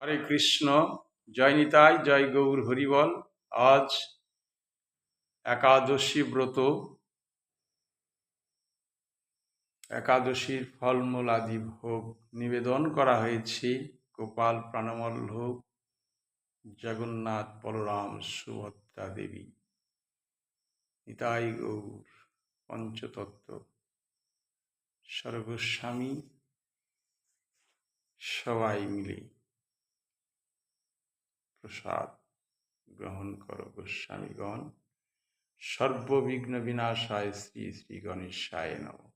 হরে কৃষ্ণ। জয় নিতাই, জয় গৌর হরিবল। আজ একাদশী ব্রত। একাদশীর ফলমূল আদি ভোগ নিবেদন করা হয়েছে গোপাল, প্রাণবল্লভ, জগন্নাথ, বলরাম, সুভদ্রা দেবী, নিতাই গৌর, পঞ্চতত্ত্ব, সর্বস্বামী সবাই মিলে প্রসাদ গ্রহণ করো গোস্বামীগণ। সর্ববিঘ্ন বিনাশায় শ্রী শ্রী গণেশায় নমঃ।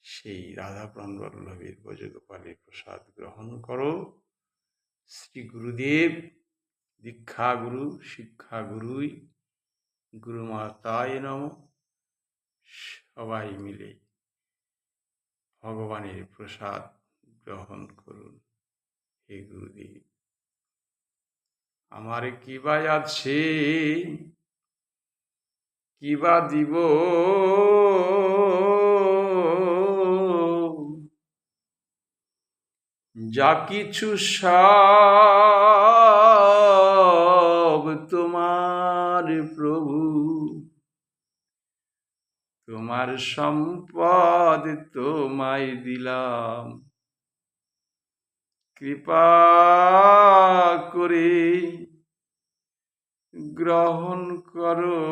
সেই রাধা প্রাণবল্লভের ব্রজগোপালের প্রসাদ গ্রহণ করো। শ্রী গুরুদেব, দীক্ষাগুরু, শিক্ষাগুরুই, গুরুমাতায় নমঃ। সবাই মিলে ভগবানের প্রসাদ গ্রহণ করুন। হে গুরুদেব, আমার কিবা আছে, কিবা দিব, যা কিছু সব তোমার প্রভু, তোমার সম্পদ তোমায় দিলাম, কৃপা করে গ্রহণ করো।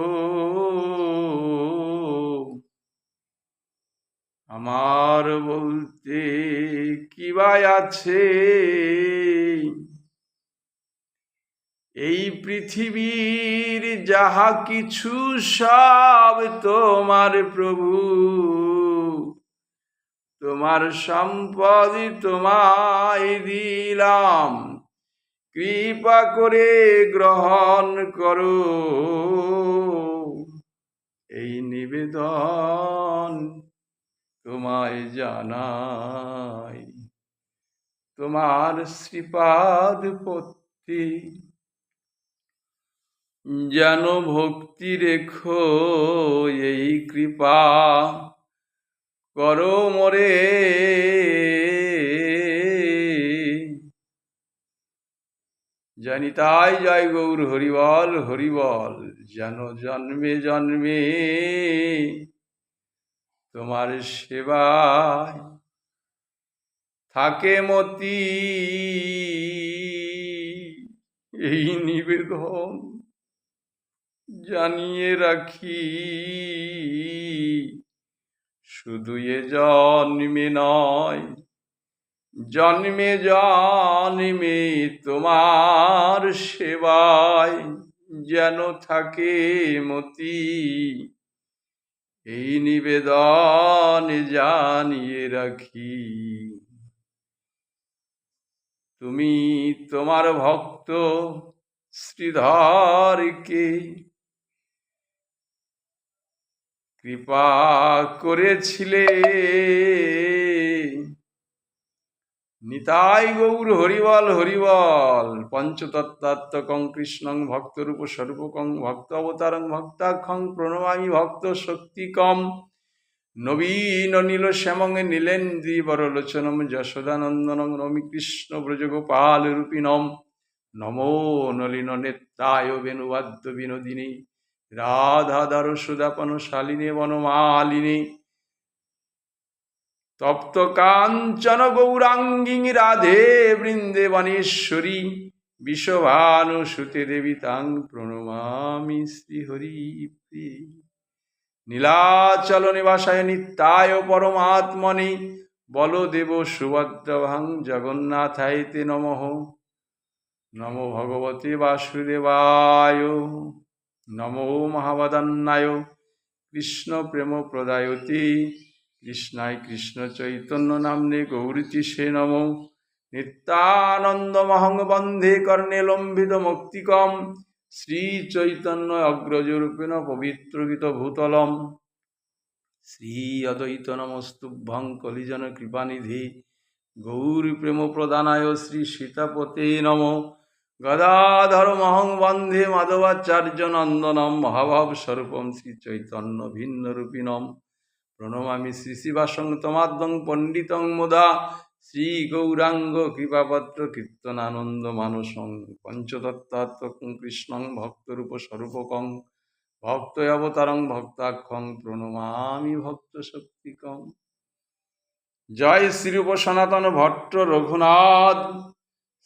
আমার বলতে কিবা আছে, এই পৃথিবীর যাহা কিছু সব তোমার প্রভু, তোমার সম্পদ তোমায় দিলাম, কৃপা করে গ্রহণ করো। এই নিবেদন তোমায় জানাই, তোমার শ্রীপাদ পত্তি যেন ভক্তি রেখো, এই কৃপা করো মোরে। জানিতাই জয় গৌর হরিবল হরিবল। যেন জন্মে জন্মে তোমার সেবায় থাকে মতি, এই নিবেদন জানিয়ে রাখি, শুধু এ জন্মে নয়, জন্মে জন্মে তোমার সেবায় যেন থাকে মতি, এই নিবেদন জানিয়ে রাখি। তুমি তোমার ভক্ত শ্রীধরকে কৃপা করেছিলে, নিতাই গৌর হরিবল হরিবল। পঞ্চতত্ত্বাত্মকং কৃষ্ণং ভক্তরূপ স্বরূপকং ভক্ত অবতারং ভক্তাখ্যং প্রণমামি ভক্ত শক্তিকম, নবীন নীল শ্যামং নীলেন্দ্রী বরলোচনম যশোদানন্দনং নমি কৃষ্ণ ব্রজগোপাল রূপিণম, নমো নলিন নেত্রায় বেণুবাদ্য বিনোদিনী, রাধাধর সুদাপন শালিনী বনমালিনী, তপ্ত কাঞ্চন গৌরাঙ্গী রাধে বৃন্দেবনেশ্বরী, বিশ্বভানুসুতে দেবী তাং প্রণমামি শ্রীহরি। নীলাচল নিবাসায় নিত্যায় পরমাত্মনে, বলদেব সুভদ্রভাং জগন্নাথায়তে নমঃ। নমো ভগবতে বাসুদেবায়, নমো মহাবদান্নায় কৃষ্ণ প্রেম প্রদায়তে, কৃষ্ণায় কৃষ্ণ চৈতন্য নাম্নে গৌরীতিষে নমো। নিত্যানন্দমহং বন্দে কর্ণে লম্বিত মুক্তিকম, শ্রী চৈতন্য অগ্রজরূপেণ পবিত্রগীত ভূতলম, শ্রী অদ্বৈত নমস্তুভ্যং কলিজন কৃপানিধি, গৌরী প্রেম প্রদানায় শ্রী সীতাপতে নমঃ। গদাধর মহং বন্দে মাধবাচার্য নন্দনম, মহাভাব স্বরূপম শ্রী চৈতন্য ভিন্ন রূপিণম, প্রণমামি শ্রী শিবাসং তমাদ্যং পণ্ডিতং মুদা, শ্রী গৌরাঙ্গ কৃপাপত্র কীর্তনানন্দ মানসং পঞ্চতত্ত্বাত্মকং কৃষ্ণং ভক্তরূপ স্বরূপকং ভক্ত অবতারং ভক্তাক্ষং প্রণমামি ভক্ত শক্তিকং। জয় শ্রীরূপ সনাতন ভট্ট রঘুনাথ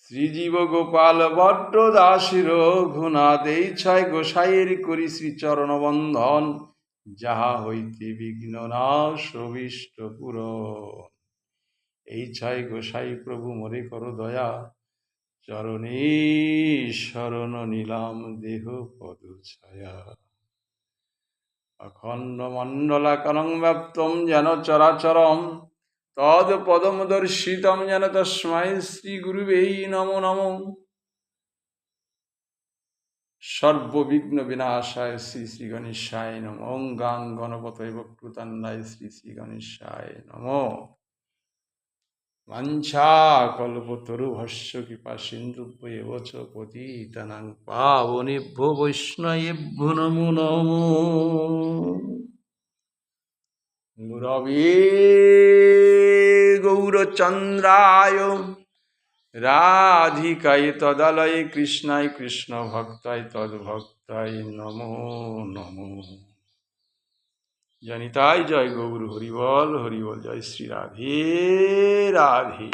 শ্রীজীব গোপাল ভট্ট দাসী রঘুনাথ। এই ছয় গোসাইয়ের করি শ্রীচরণ বন্ধন, যাহা হইতে বিঘ্ন নাশ অভীষ্ট পূরণ। এই ছয় গোসাই প্রভু মোরে করো দয়া, চরণে শরণ নিলাম দেহ পদ ছায়া। অখণ্ড মণ্ডলাকারং ব্যাপ্তম যেন চরাচরম, তদ পদম দর্শিতম যেন তস্মাই শ্রী গুরুবে নমো নমঃ। সর্ববিঘ্ন বিনাশায় শ্রী শ্রী গণেশায় নমঃ। ওং গাং গণপতয়ে বক্রতুণ্ডায় শ্রী শ্রী গণেশায় নমঃ। বাঞ্ছাকল্পতরুভ্যশ্চ কৃপা সিন্ধুভ্যেব চ পতিতানাং পাবনেভ্যো বৈষ্ণবেভ্যো নমো নমঃ। গুরবে গৌরচন্দ্রায় রাধিকায় তদালয়ে কৃষ্ণায় কৃষ্ণ ভক্তায় তদ্ভক্তায় নমো নমঃ। জনিতাই জয় গৌর হরিবল হরিবল। জয় শ্রী রাধে রাধে।